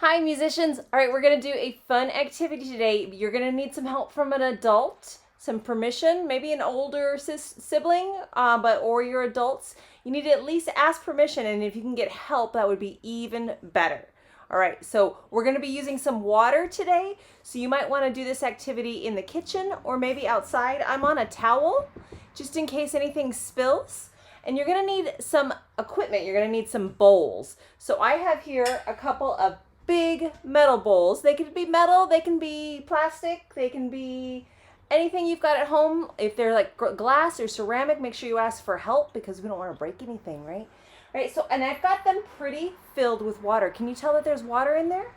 Hi musicians! Alright, we're going to do a fun activity today. You're going to need some help from an adult, some permission, maybe an older sibling, or your adults. You need to at least ask permission, and if you can get help, that would be even better. Alright, so we're going to be using some water today, so you might want to do this activity in the kitchen or maybe outside. I'm on a towel, just in case anything spills. And you're going to need some equipment. You're going to need some bowls. So I have here a couple of big metal bowls. They can be metal, they can be plastic, they can be anything you've got at home. If they're like glass or ceramic, make sure you ask for help because we don't want to break anything, right? Right, so, and I've got them pretty filled with water. Can you tell that there's water in there?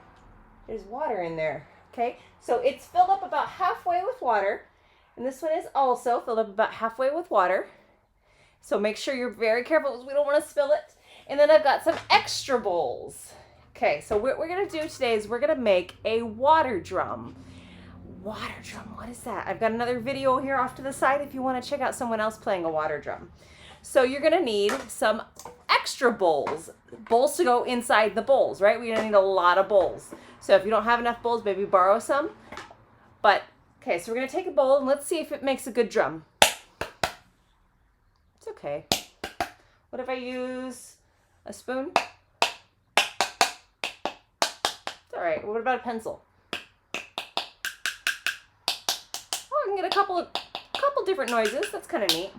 There's water in there, okay? So it's filled up about halfway with water, and this one is also filled up about halfway with water. So make sure you're very careful because we don't want to spill it. And then I've got some extra bowls. Okay, so what we're going to do today is we're going to make a water drum. Water drum, what is that? I've got another video here off to the side if you want to check out someone else playing a water drum. So you're going to need some extra bowls. Bowls to go inside the bowls, right? We're going to need a lot of bowls. So if you don't have enough bowls, maybe borrow some. But, okay, so we're going to take a bowl and let's see if it makes a good drum. It's okay. What if I use a spoon? It's all right. What about a pencil? Oh, I can get a couple different noises. That's kind of neat.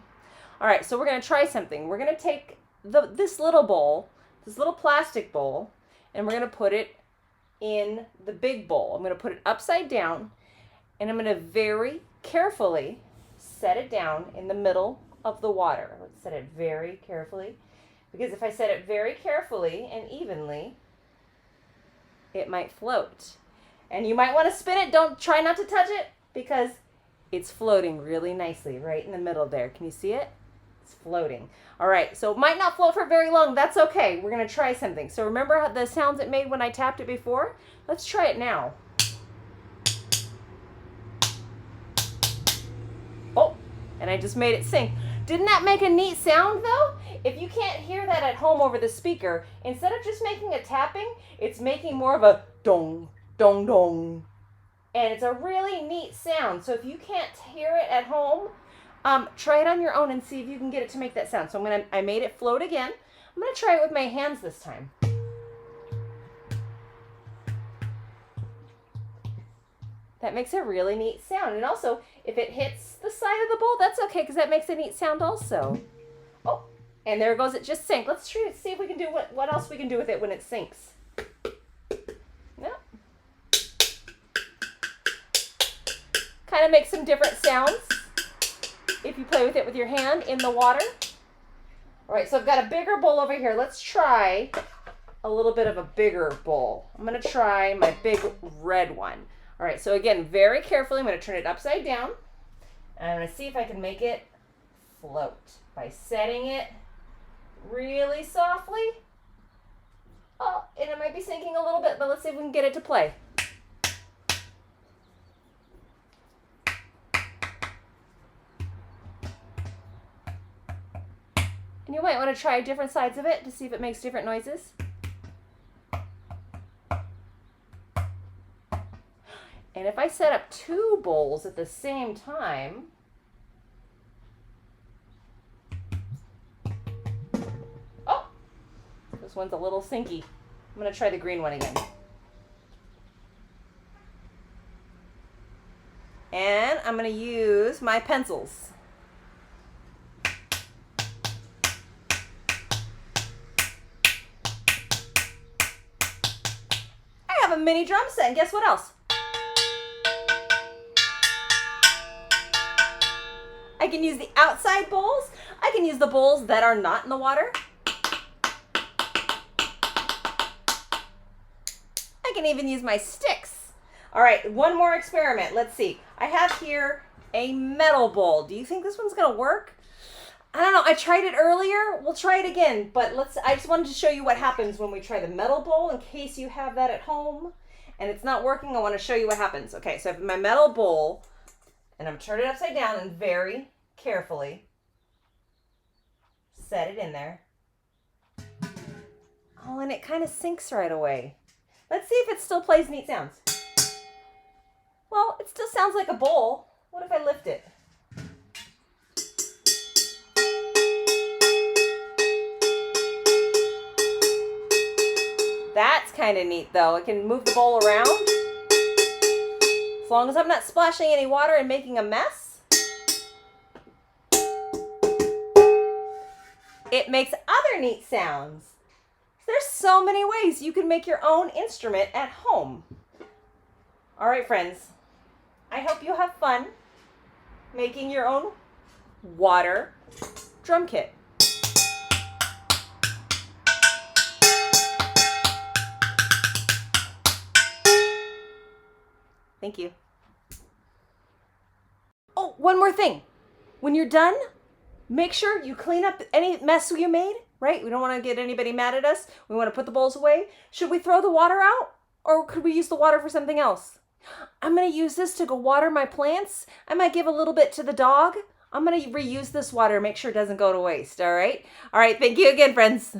All right, so we're going to try something. We're going to take this little bowl, this little plastic bowl, and we're going to put it in the big bowl. I'm going to put it upside down, and I'm going to very carefully set it down in the middle of the water. Let's set it very carefully, because if I set it very carefully and evenly, it might float. And you might want to spin it. Try not to touch it because it's floating really nicely right in the middle there. Can you see it? It's floating. All right, so it might not float for very long. That's okay. We're going to try something. So remember how the sounds it made when I tapped it before? Let's try it now. Oh, and I just made it sink. Didn't that make a neat sound though? If you can't hear that at home over the speaker, instead of just making a tapping, it's making more of a dong, dong, dong. And it's a really neat sound. So if you can't hear it at home, try it on your own and see if you can get it to make that sound. So I made it float again. I'm gonna try it with my hands this time. That makes a really neat sound. And also, if it hits the side of the bowl, that's okay because that makes a neat sound also. Oh, and there goes, it just sank. Let's try see if we can do what else we can do with it when it sinks. No. Kind of makes some different sounds if you play with it with your hand in the water. All right, so I've got a bigger bowl over here. Let's try a little bit of a bigger bowl. I'm going to try my big red one. All right, so again, very carefully, I'm going to turn it upside down. And I'm going to see if I can make it float by setting it really softly. Oh, and it might be sinking a little bit, but let's see if we can get it to play. And you might want to try different sides of it to see if it makes different noises. And if I set up two bowls at the same time, oh, this one's a little sinky. I'm going to try the green one again. And I'm going to use my pencils. I have a mini drum set, and guess what else? I can use the outside bowls. I can use the bowls that are not in the water. I can even use my sticks. All right, one more experiment. Let's see. I have here a metal bowl. Do you think this one's gonna work? I don't know. I tried it earlier. We'll try it again, but I just wanted to show you what happens when we try the metal bowl in case you have that at home and it's not working. I want to show you what happens. Okay, so I have my metal bowl and I'm turning it upside down and very carefully set it in there. Oh, and it kind of sinks right away. Let's see if it still plays neat sounds. Well, it still sounds like a bowl. What if I lift it? That's kind of neat though. It can move the bowl around. As long as I'm not splashing any water and making a mess. It makes other neat sounds. There's so many ways you can make your own instrument at home. All right, friends. I hope you have fun making your own water drum kit. Thank you. Oh, one more thing. When you're done, make sure you clean up any mess you made, right? We don't want to get anybody mad at us. We want to put the bowls away. Should we throw the water out? Or could we use the water for something else? I'm going to use this to go water my plants. I might give a little bit to the dog. I'm going to reuse this water, make sure it doesn't go to waste, all right? All right, thank you again, friends.